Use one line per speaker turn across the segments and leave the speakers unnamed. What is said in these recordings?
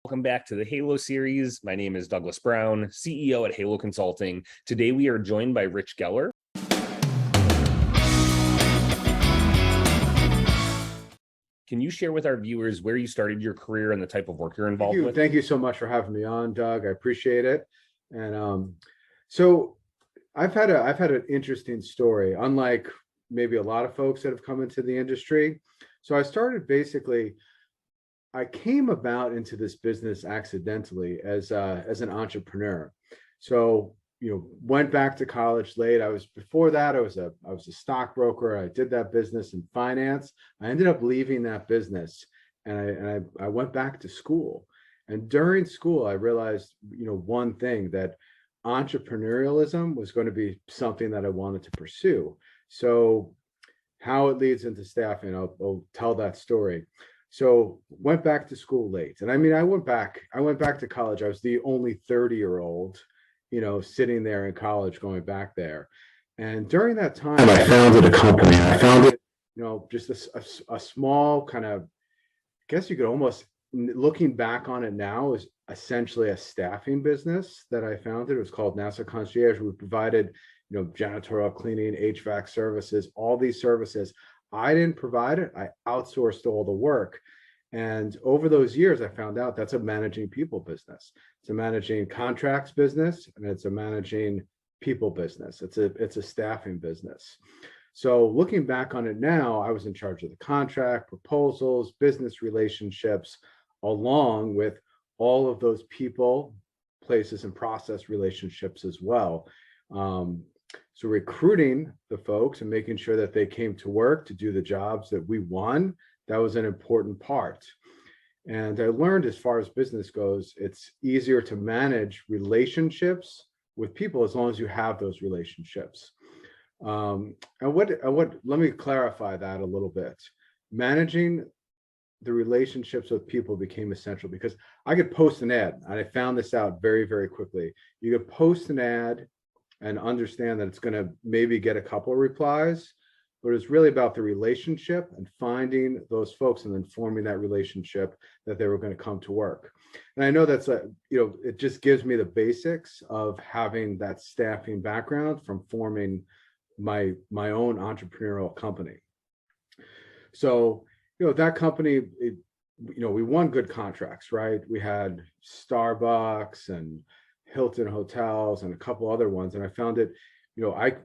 Welcome back to the Halo series. My name is Douglas Brown, CEO at Halo Consulting. Today we are joined by Rich Geller. Can you share with our viewers where you started your career and the type of work you're involved with?
Thank you so much for having me on, Doug. I appreciate it. And so I've had an interesting story, unlike maybe a lot of folks that have come into the industry. So I came about into this business accidentally as an entrepreneur. So, went back to college late. Before that, I was a stockbroker. I did that business in finance. I ended up leaving that business and I went back to school. And during school, I realized, one thing, that entrepreneurialism was going to be something that I wanted to pursue. So how it leads into staffing, I'll tell that story. So went back to school late. And I went back to college. I was the only 30-year-old, sitting there in college going back there. And during that time, I founded a company. I founded, just a small kind of, I guess you could almost, looking back on it now, is essentially a staffing business that I founded. It was called NASA Concierge. We provided, janitorial, cleaning, HVAC services, all these services. I didn't provide it. I outsourced all the work. And over those years, I found out that's a managing people business. It's a managing contracts business, and it's a managing people business. It's a staffing business. So looking back on it now, I was in charge of the contract, proposals, business relationships, along with all of those people, places, and process relationships as well. So recruiting the folks and making sure that they came to work to do the jobs that we won, that was an important part. And I learned, as far as business goes, it's easier to manage relationships with people as long as you have those relationships. Let me clarify that a little bit. Managing the relationships with people became essential because I could post an ad, and I found this out very, very quickly. You could post an ad and understand that it's going to maybe get a couple of replies, but it's really about the relationship and finding those folks and then forming that relationship that they were going to come to work. And I know that's it just gives me the basics of having that staffing background from forming my own entrepreneurial company. So, that company, we won good contracts, right? We had Starbucks and Hilton hotels and a couple other ones. And I found it,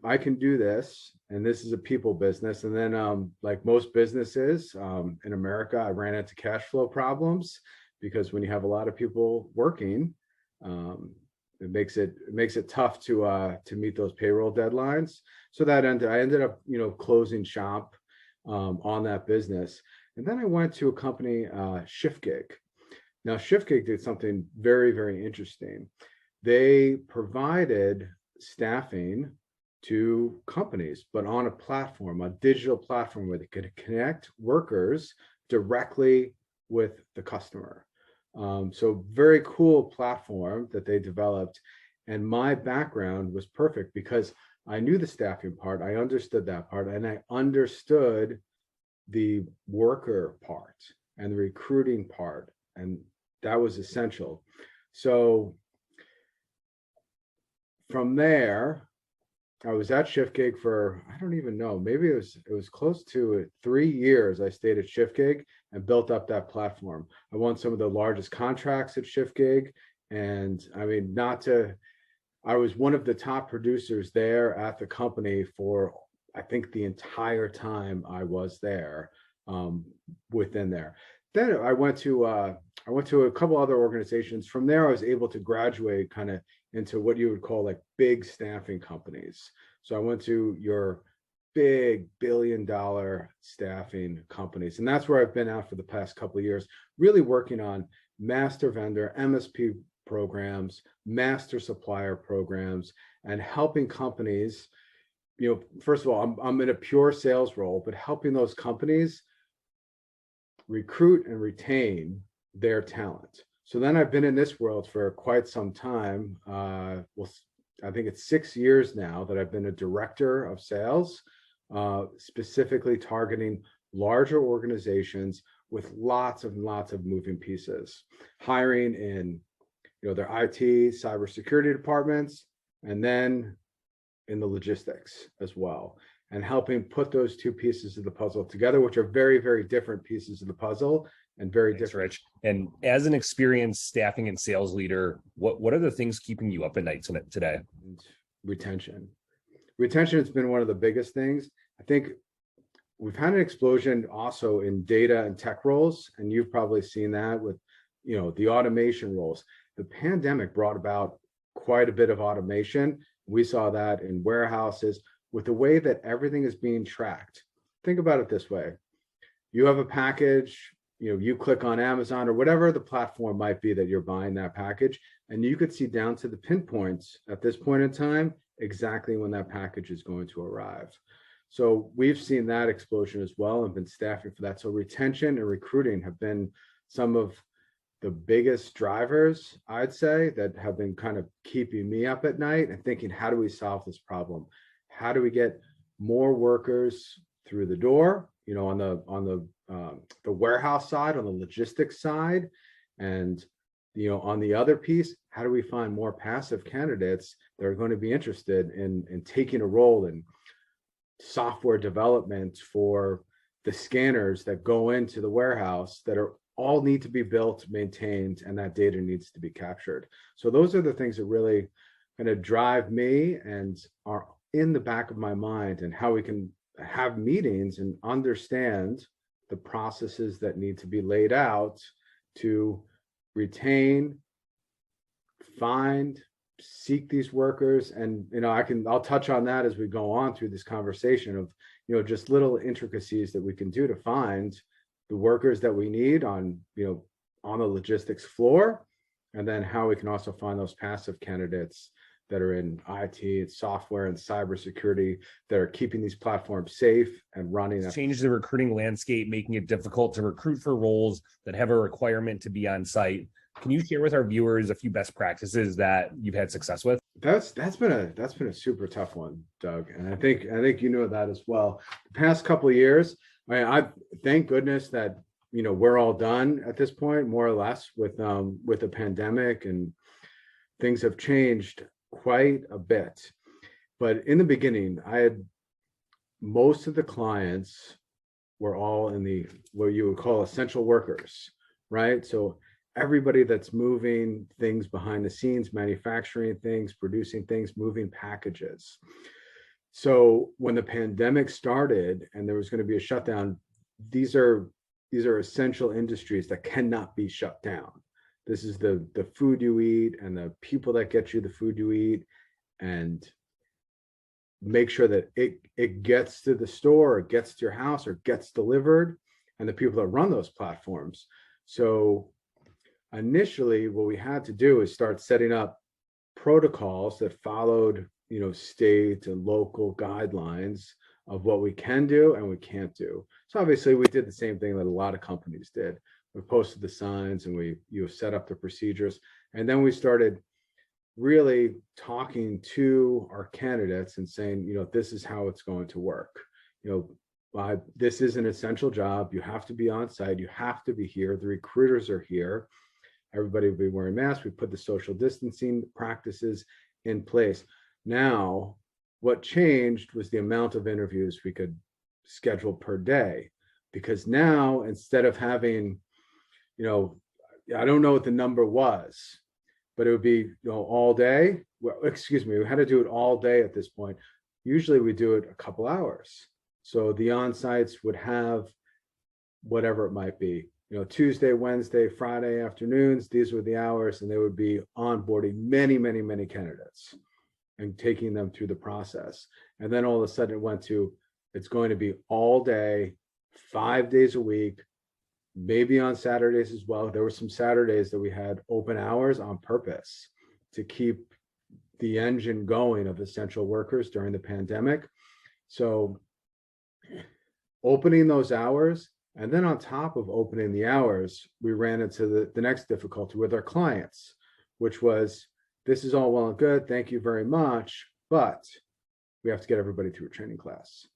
I can do this, and this is a people business. And then like most businesses in America, I ran into cash flow problems because when you have a lot of people working, it makes it tough to meet those payroll deadlines. So I ended up, closing shop on that business. And then I went to a company, ShiftGig. Now, ShiftGig did something very, very interesting. They provided staffing to companies, but on a platform, a digital platform where they could connect workers directly with the customer. So very cool platform that they developed. And my background was perfect because I knew the staffing part, I understood that part, and I understood the worker part and the recruiting part, and that was essential. So from there, I was at ShiftGig for, I don't even know, maybe it was close to 3 years. I stayed at ShiftGig and built up that platform. I won some of the largest contracts at ShiftGig, and I was one of the top producers there at the company for, I think, the entire time I was there, within there. Then I went to a couple other organizations. From there, I was able to graduate kind of into what you would call like big staffing companies. So I went to your big billion-dollar staffing companies, and that's where I've been at for the past couple of years, really working on master vendor, MSP programs, master supplier programs, and helping companies. First of all, I'm in a pure sales role, but helping those companies recruit and retain their talent. So then I've been in this world for quite some time. I think it's 6 years now that I've been a director of sales, specifically targeting larger organizations with lots and lots of moving pieces, hiring in, their IT, cybersecurity departments, and then in the logistics as well, and helping put those two pieces of the puzzle together, which are very, very different pieces of the puzzle and very different.
Rich. And as an experienced staffing and sales leader, what are the things keeping you up at night today?
Retention. Retention has been one of the biggest things. I think we've had an explosion also in data and tech roles, and you've probably seen that with, the automation roles. The pandemic brought about quite a bit of automation. We saw that in warehouses with the way that everything is being tracked. Think about it this way. You have a package, you click on Amazon or whatever the platform might be that you're buying that package, and you could see down to the pinpoints at this point in time exactly when that package is going to arrive. So we've seen that explosion as well and been staffing for that. So retention and recruiting have been some of the biggest drivers, I'd say, that have been kind of keeping me up at night and thinking, how do we solve this problem? How do we get more workers through the door, on the warehouse side, on the logistics side, and on the other piece, how do we find more passive candidates that are going to be interested in taking a role in software development for the scanners that go into the warehouse that are all need to be built, maintained, and that data needs to be captured. So those are the things that really kind of drive me and are in the back of my mind, and how we can have meetings and understand the processes that need to be laid out to retain, find, seek these workers. And I'll touch on that as we go on through this conversation of just little intricacies that we can do to find the workers that we need on the logistics floor, and then how we can also find those passive candidates that are in IT, software, and cybersecurity that are keeping these platforms safe and running.
Change the recruiting landscape, making it difficult to recruit for roles that have a requirement to be on site. Can you share with our viewers a few best practices that you've had success with?
That's been a super tough one, Doug, and I think you know that as well. The past couple of years, I thank goodness that we're all done at this point, more or less, with the pandemic, and things have changed quite a bit. But in the beginning, I had most of the clients were all in the what you would call essential workers, right? So everybody that's moving things behind the scenes, manufacturing things, producing things, moving packages. So when the pandemic started and there was going to be a shutdown, these are essential industries that cannot be shut down. This is the food you eat and the people that get you the food you eat, and make sure that it gets to the store, it gets to your house, or gets delivered, and the people that run those platforms. So initially, what we had to do is start setting up protocols that followed, state and local guidelines of what we can do and we can't do. So obviously, we did the same thing that a lot of companies did. We posted the signs and we set up the procedures, and then we started really talking to our candidates and saying, this is how it's going to work. This is an essential job. You have to be on site. You have to be here. The recruiters are here. Everybody will be wearing masks. We put the social distancing practices in place. Now, what changed was the amount of interviews we could schedule per day, because now, instead of having, I don't know what the number was, but it would be, all day. Well, excuse me, we had to do it all day at this point. Usually we do it a couple hours. So the on-sites would have whatever it might be, Tuesday, Wednesday, Friday afternoons, these were the hours, and they would be onboarding many, many, many candidates and taking them through the process. And then all of a sudden it went to, it's going to be all day, 5 days a week, maybe on Saturdays as well. There were some Saturdays that we had open hours on purpose to keep the engine going of essential workers during the pandemic. So opening those hours, and then on top of opening the hours, we ran into the next difficulty with our clients, which was, this is all well and good, thank you very much, but we have to get everybody through a training class.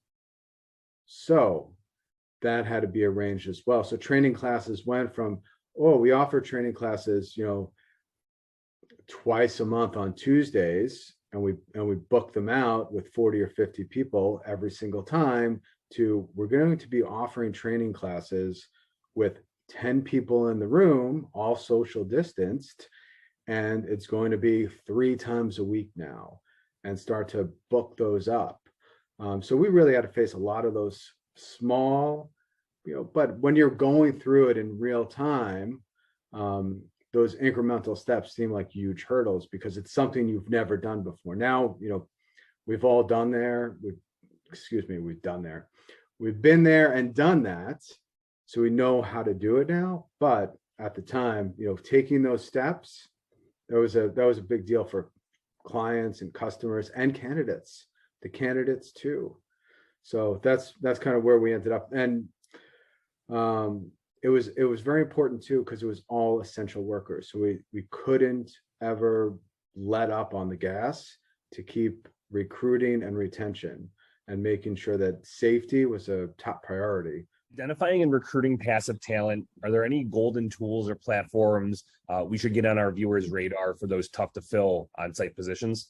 So that had to be arranged as well. So training classes went from, oh, we offer training classes, twice a month on Tuesdays, and we book them out with 40 or 50 people every single time, to we're going to be offering training classes with 10 people in the room, all social distanced, and it's going to be 3 times a week now, and start to book those up. So we really had to face a lot of those small, but when you're going through it in real time, those incremental steps seem like huge hurdles because it's something you've never done before. Now, we've all done there. We've done there. We've been there and done that. So we know how to do it now. But at the time, taking those steps, that was a big deal for clients and customers and candidates, the candidates too. So that's kind of where we ended up. And it was very important too, because it was all essential workers. So we couldn't ever let up on the gas to keep recruiting and retention and making sure that safety was a top priority.
Identifying and recruiting passive talent, are there any golden tools or platforms we should get on our viewers' radar for those tough to fill on-site positions?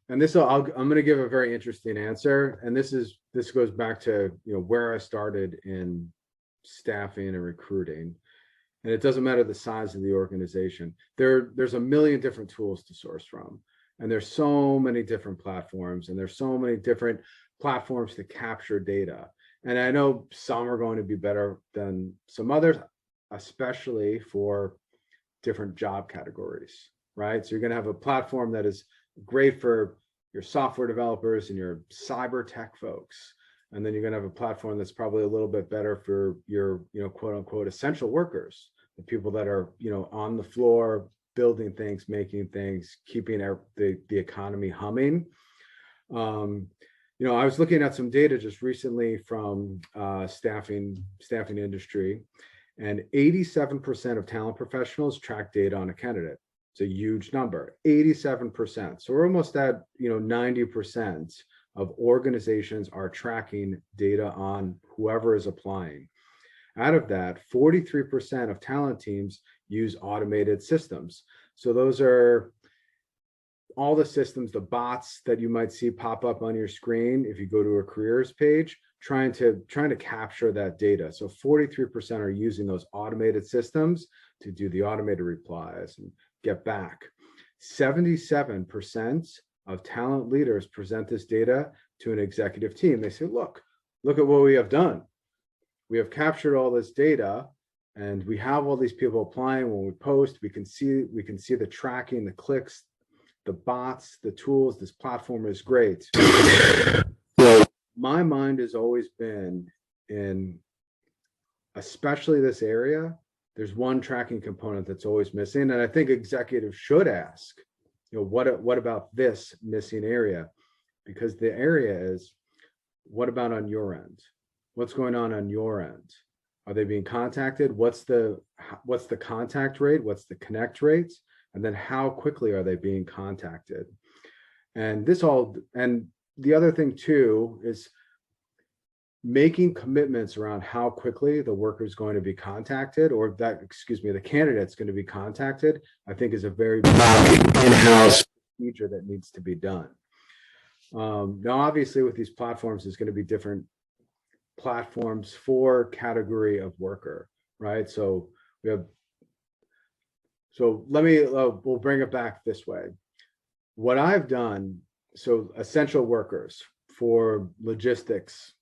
And I'm going to give a very interesting answer. And this goes back to where I started in staffing and recruiting. And it doesn't matter the size of the organization. There's a million different tools to source from. And there's so many different platforms, and there's so many different platforms to capture data. And I know some are going to be better than some others, especially for different job categories, right? So you're going to have a platform that is great for your software developers and your cyber tech folks. And then you're going to have a platform that's probably a little bit better for your, quote unquote, essential workers, the people that are, on the floor, building things, making things, keeping the economy humming. I was looking at some data just recently from staffing industry, and 87% of talent professionals track data on a candidate. It's a huge number, 87%. So we're almost at 90% of organizations are tracking data on whoever is applying. Out of that, 43% of talent teams use automated systems. So those are all the systems, the bots that you might see pop up on your screen if you go to a careers page, trying to capture that data. So 43% are using those automated systems to do the automated replies and get back. 77% of talent leaders present this data to an executive team. They say, look at what we have done. We have captured all this data, and we have all these people applying. When we post, we can see the tracking, the clicks, the bots, the tools. This platform is great. My mind has always been in, especially this area, there's one tracking component that's always missing. And I think executives should ask, what about this missing area? Because the area is, what about on your end? What's going on your end? Are they being contacted? What's the contact rate? What's the connect rate? And then how quickly are they being contacted? And the other thing too is making commitments around how quickly the worker is going to be contacted, or the candidate's going to be contacted, I think is a very big in-house feature that needs to be done. Now, obviously with these platforms, there's going to be different platforms for category of worker, right? So we'll bring it back this way. What I've done, so essential workers for logistics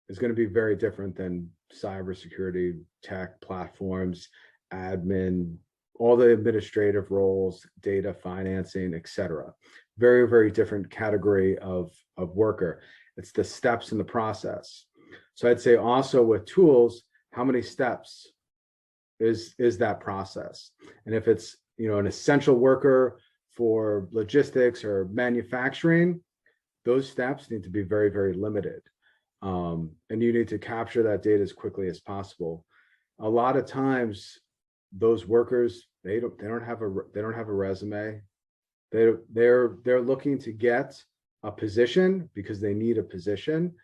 is going to be very different than cybersecurity, tech platforms, admin, all the administrative roles, data, financing, etc. Very, very different category of worker. It's the steps in the process. So I'd say also with tools, how many steps is that process? And if it's an essential worker for logistics or manufacturing, those steps need to be very, very limited. And you need to capture that data as quickly as possible. A lot of times, those workers, they don't have a resume. They're looking to get a position because they need a position,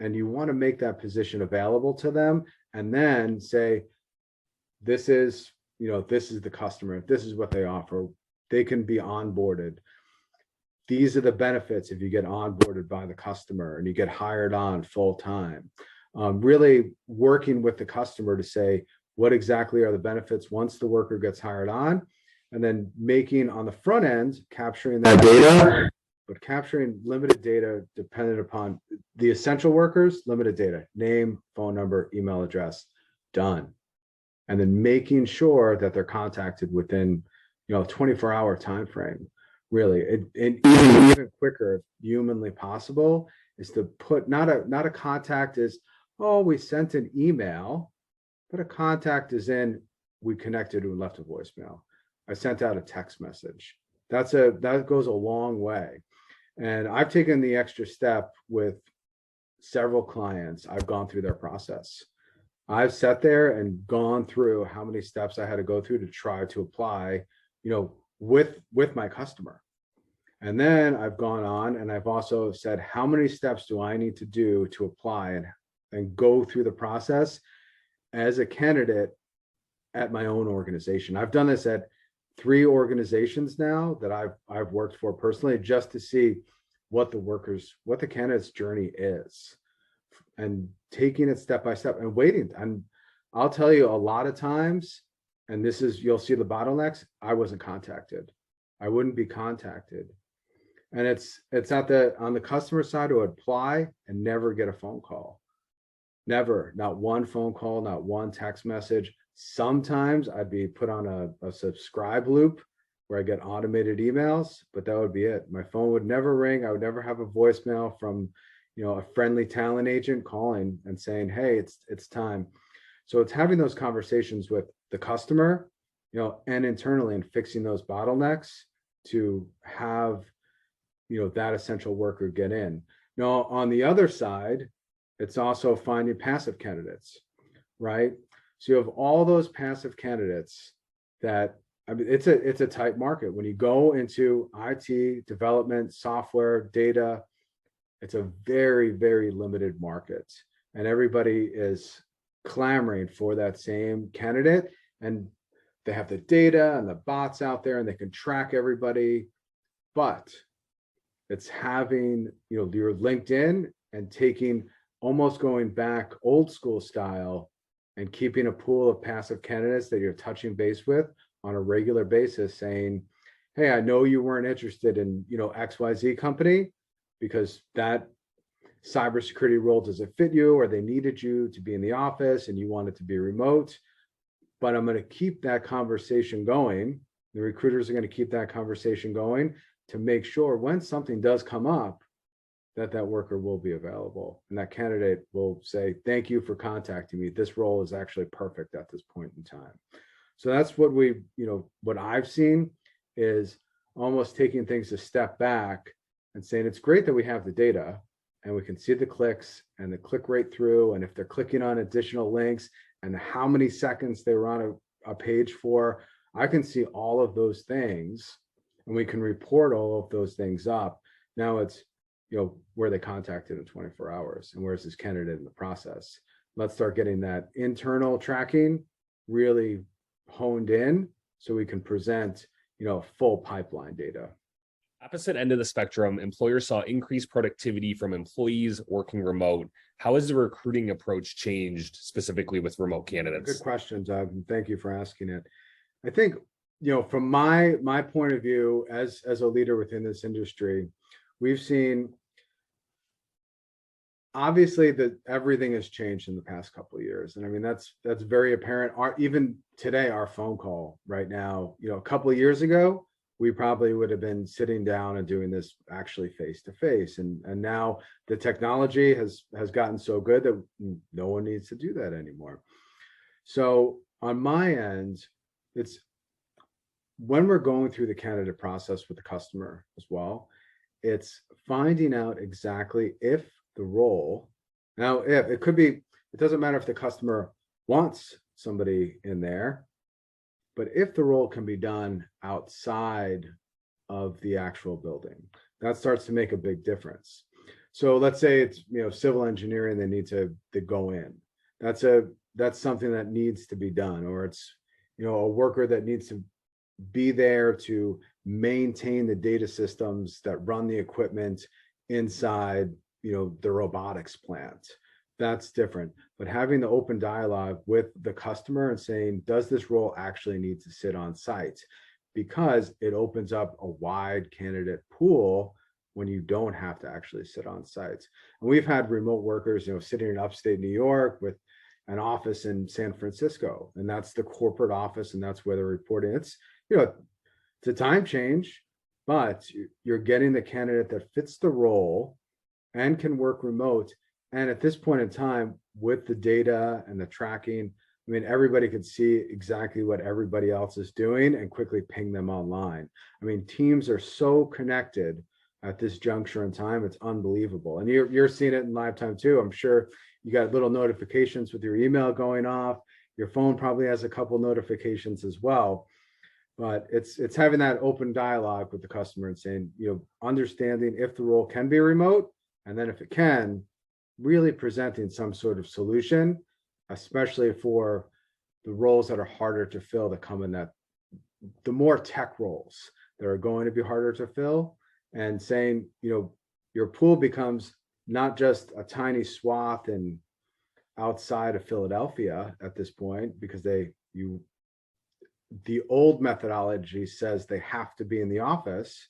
and you want to make that position available to them, and then say, this is, this is the customer, this is what they offer, they can be onboarded, these are the benefits if you get onboarded by the customer and you get hired on full time. Really working with the customer to say what exactly are the benefits once the worker gets hired on, and then making on the front end, capturing that data, but capturing limited data dependent upon the essential workers, limited data, name, phone number, email address, done. And then making sure that they're contacted within, 24-hour time frame. Really, and even quicker, if humanly possible, is to put not a contact is, oh, we sent an email, but a contact is in, we connected and left a voicemail. I sent out a text message. That goes a long way. And I've taken the extra step with several clients. I've gone through their process. I've sat there and gone through how many steps I had to go through to try to apply, with my customer. And then I've gone on and I've also said, how many steps do I need to do to apply and go through the process as a candidate at my own organization. I've done this at 3 organizations now that I've worked for personally, just to see what the candidate's journey is, and taking it step by step and waiting. And I'll tell you, a lot of times, and this is, you'll see the bottlenecks, I wasn't contacted. I wouldn't be contacted. And it's on the customer side to apply and never get a phone call. Never, not one phone call, not one text message. Sometimes I'd be put on a subscribe loop where I get automated emails, but that would be it. My phone would never ring. I would never have a voicemail from, a friendly talent agent calling and saying, hey, it's time. So it's having those conversations with the customer, and internally, and fixing those bottlenecks to have, that essential worker get in. Now, on the other side, it's also finding passive candidates, right? So you have all those passive candidates that, it's a tight market. When you go into IT, development, software, data, it's a very, very limited market. And everybody is clamoring for that same candidate. And they have the data and the bots out there and they can track everybody. But it's having, your LinkedIn and almost going back old school style and keeping a pool of passive candidates that you're touching base with on a regular basis, saying, hey, I know you weren't interested in, XYZ company because that cybersecurity role doesn't fit you, or they needed you to be in the office and you wanted to be remote, but I'm going to keep that conversation going. The recruiters are going to keep that conversation going to make sure when something does come up, that worker will be available, and that candidate will say, thank you for contacting me. This role is actually perfect at this point in time. So that's what what I've seen is almost taking things a step back and saying, it's great that we have the data and we can see the clicks and the click rate through, and if they're clicking on additional links and how many seconds they were on a page for, I can see all of those things and we can report all of those things up. Now it's, where they contacted in 24 hours and where's this candidate in the process. Let's start getting that internal tracking really honed in so we can present, full pipeline data.
Opposite end of the spectrum, employers saw increased productivity from employees working remote. How has the recruiting approach changed specifically with remote candidates?
Good question, Doug, and thank you for asking it. I think, from my point of view as a leader within this industry, we've seen obviously that everything has changed in the past couple of years. And that's very apparent. Even today, our phone call right now, a couple of years ago, we probably would have been sitting down and doing this actually face to face. And now the technology has gotten so good that no one needs to do that anymore. So on my end, it's when we're going through the candidate process with the customer as well, it's finding out exactly if the role, now if it could be, it doesn't matter if the customer wants somebody in there, but if the role can be done outside of the actual building, that starts to make a big difference. So let's say it's, civil engineering, they need to go in. That's something that needs to be done, or it's, a worker that needs to be there to maintain the data systems that run the equipment inside, the robotics plant. That's different. But having the open dialogue with the customer and saying, does this role actually need to sit on site? Because it opens up a wide candidate pool when you don't have to actually sit on site. And we've had remote workers, sitting in upstate New York with an office in San Francisco, and that's the corporate office, and that's where they're reporting. It's, it's a time change, but you're getting the candidate that fits the role and can work remote. And at this point in time, with the data and the tracking, I mean, everybody could see exactly what everybody else is doing and quickly ping them online. I mean, teams are so connected at this juncture in time. It's unbelievable. And you're seeing it in live time too. I'm sure you got little notifications with your email going off. Your phone probably has a couple notifications as well. But it's having that open dialogue with the customer and saying, understanding if the role can be remote, and then if it can, really presenting some sort of solution, especially for the roles that are harder to fill, that come in that, the more tech roles that are going to be harder to fill, and saying, your pool becomes not just a tiny swath and outside of Philadelphia at this point, because the old methodology says they have to be in the office.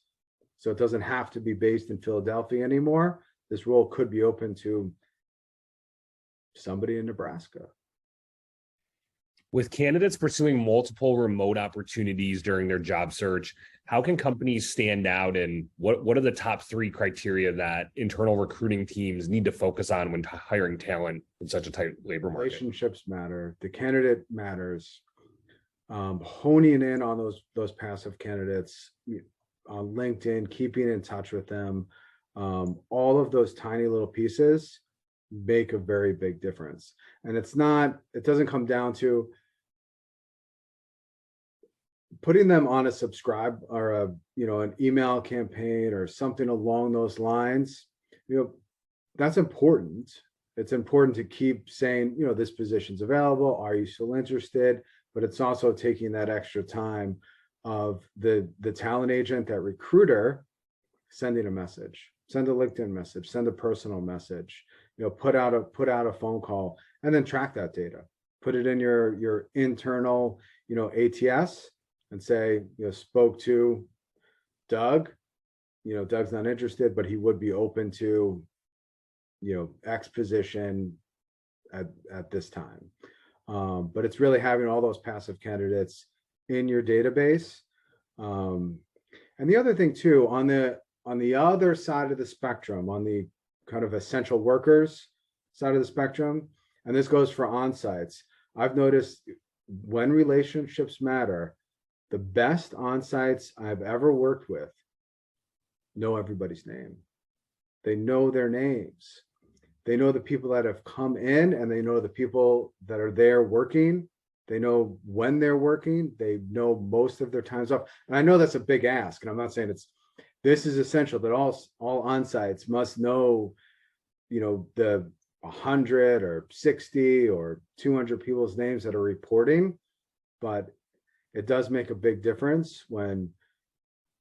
So it doesn't have to be based in Philadelphia anymore. This role could be open to somebody in Nebraska.
With candidates pursuing multiple remote opportunities during their job search, how can companies stand out, and what are the top 3 criteria that internal recruiting teams need to focus on when hiring talent in such a tight labor market?
Relationships matter. The candidate matters. Honing in on those passive candidates on LinkedIn, keeping in touch with them. All of those tiny little pieces make a very big difference. And it doesn't come down to putting them on a subscribe or an email campaign or something along those lines. That's important. It's important to keep saying, this position's available. Are you still interested? But it's also taking that extra time of the talent agent, that recruiter, sending a message, send a LinkedIn message, send a personal message, put out a phone call, and then track that data. Put it in your internal, ATS, and say, spoke to Doug. Doug's not interested, but he would be open to, X position at this time. But it's really having all those passive candidates in your database. And the other thing too, on the other side of the spectrum, on the kind of essential workers side of the spectrum, and this goes for on-sites, I've noticed when relationships matter, the best on-sites I've ever worked with know everybody's name. They know their names. They know the people that have come in, and they know the people that are there working. They know when they're working. They know most of their time's off. And I know that's a big ask, and I'm not saying this is essential that all on-sites must know, the 100 or 60 or 200 people's names that are reporting, but it does make a big difference when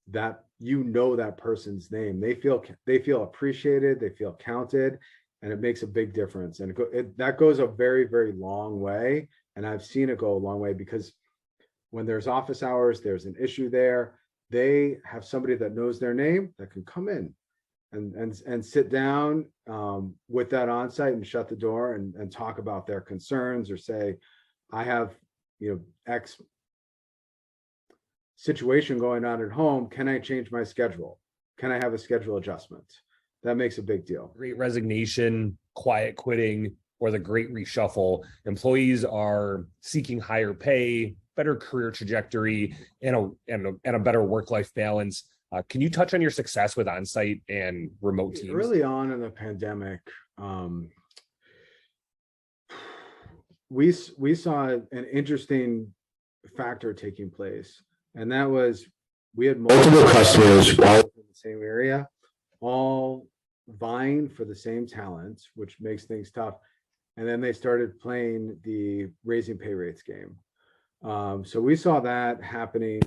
that that person's name. They feel appreciated, they feel counted, and it makes a big difference. And that goes a very, very long way. And I've seen it go a long way, because when there's office hours, there's an issue there, they have somebody that knows their name that can come in and sit down with that on-site and shut the door and talk about their concerns, or say, I have, X situation going on at home. Can I change my schedule? Can I have a schedule adjustment? That makes a big deal.
Great resignation, quiet quitting, or the great reshuffle. Employees are seeking higher pay, better career trajectory, and a better work-life balance. Can you touch on your success with on-site and remote teams?
Early on in the pandemic, we saw an interesting factor taking place, and that was we had multiple customers all in the same area, all vying for the same talent, which makes things tough. And then they started playing the raising pay rates game. So we saw that happening,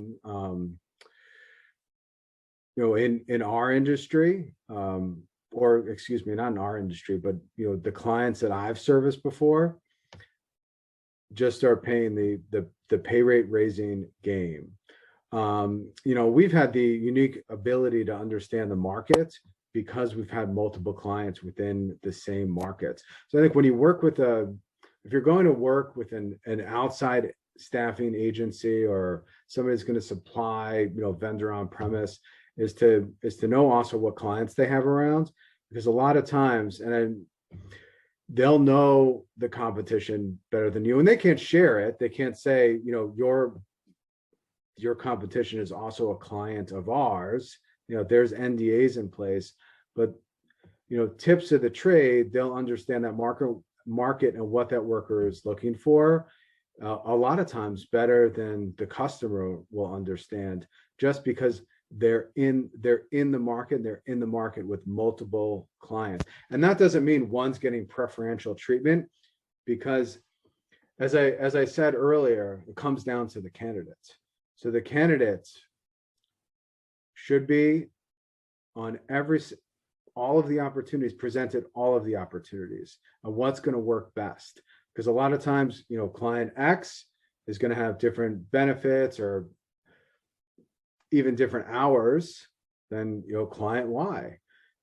in our industry, or excuse me, not in our industry, but the clients that I've serviced before just start paying the pay rate raising game. We've had the unique ability to understand the market because we've had multiple clients within the same market. So I think when you work with if you're going to work with an outside staffing agency or somebody that's going to supply, vendor on premise, is to know also what clients they have around, because a lot of times, and they'll know the competition better than you, and they can't share it. They can't say, your competition is also a client of ours. There's NDAs in place, but tips of the trade, they'll understand that market and what that worker is looking for a lot of times better than the customer will understand, just because they're in the market, and they're in the market with multiple clients. And that doesn't mean one's getting preferential treatment, because as I said earlier, it comes down to the candidates. So the candidates should be on all of the opportunities, presented all of the opportunities and what's going to work best. Because a lot of times, client X is going to have different benefits or even different hours than, client Y.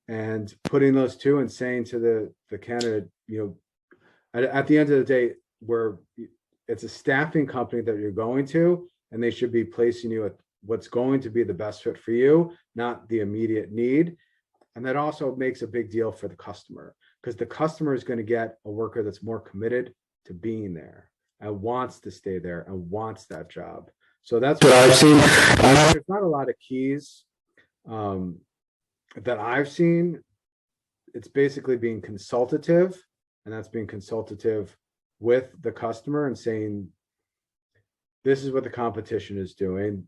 And putting those two and saying to the candidate, at the end of the day, it's a staffing company that you're going to, and they should be placing you at what's going to be the best fit for you, not the immediate need. And that also makes a big deal for the customer, because the customer is going to get a worker that's more committed to being there and wants to stay there and wants that job. So that's what I've seen. There's not a lot of keys that I've seen. It's basically being consultative, and that's being consultative with the customer and saying, this is what the competition is doing.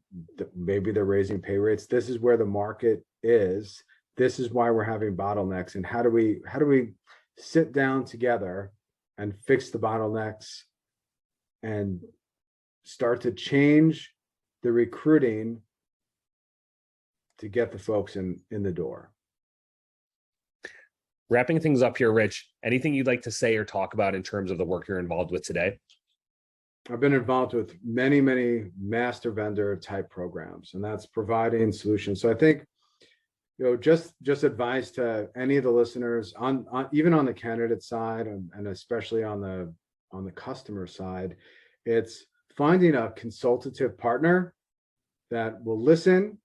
Maybe they're raising pay rates. This is where the market is. This is why we're having bottlenecks. And how do we sit down together and fix the bottlenecks and start to change the recruiting to get the folks in the door.
Wrapping things up here, Rich, anything you'd like to say or talk about in terms of the work you're involved with today?
I've been involved with many, many master vendor type programs, and that's providing solutions. So I think, just advice to any of the listeners on even on the candidate side and especially on the customer side, it's finding a consultative partner that will listen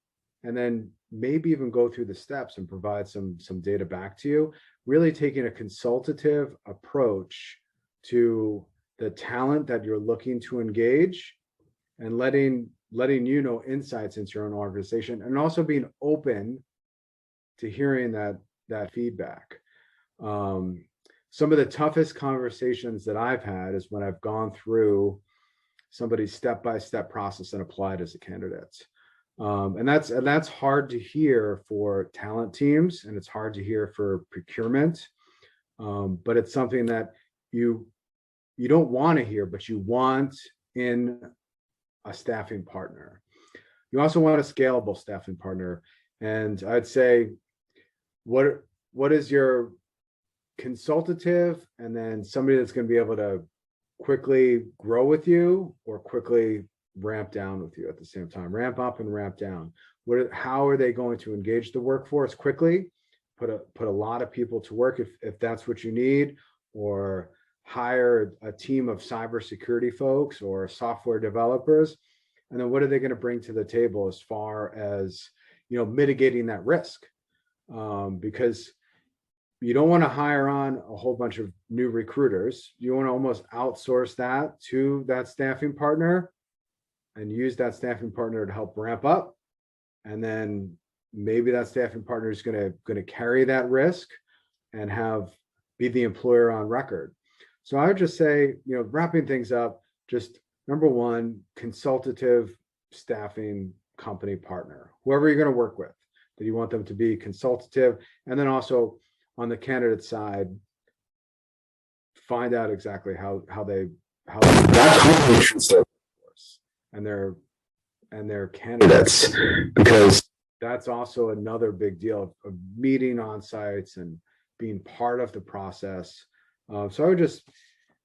and then maybe even go through the steps and provide some data back to you. Really taking a consultative approach to the talent that you're looking to engage, and letting insights into your own organization, and also being open to hearing that feedback. Some of the toughest conversations that I've had is when I've gone through somebody's step-by-step process and applied as a candidate. And that's hard to hear for talent teams, and it's hard to hear for procurement. But it's something that you don't want to hear, but you want in a staffing partner. You also want a scalable staffing partner. And I'd say, what is your consultative, and then somebody that's going to be able to quickly grow with you or quickly ramp down with you at the same time, ramp up and ramp down. How are they going to engage the workforce quickly, put a lot of people to work if that's what you need, or hire a team of cybersecurity folks or software developers? And then what are they going to bring to the table as far as, mitigating that risk? Because you don't want to hire on a whole bunch of new recruiters. You want to almost outsource that to that staffing partner and use that staffing partner to help ramp up. And then maybe that staffing partner is going to carry that risk and be the employer on record. So I would just say, wrapping things up, just number one, consultative staffing company partner, whoever you're going to work with, that you want them to be consultative. And then also on the candidate side, find out exactly how and their candidates, because that's also another big deal of meeting on sites and being part of the process. So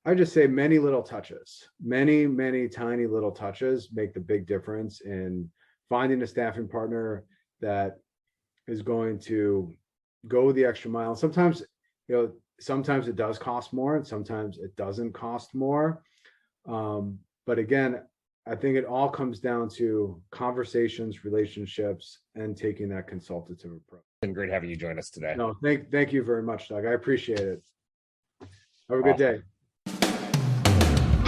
I just say many little touches, many tiny little touches make the big difference in finding a staffing partner that is going to go the extra mile. Sometimes, sometimes it does cost more and sometimes it doesn't cost more. But again, I think it all comes down to conversations, relationships, and taking that consultative approach.
It's been great having you join us today.
No, thank you very much, Doug. I appreciate it. Have a good day.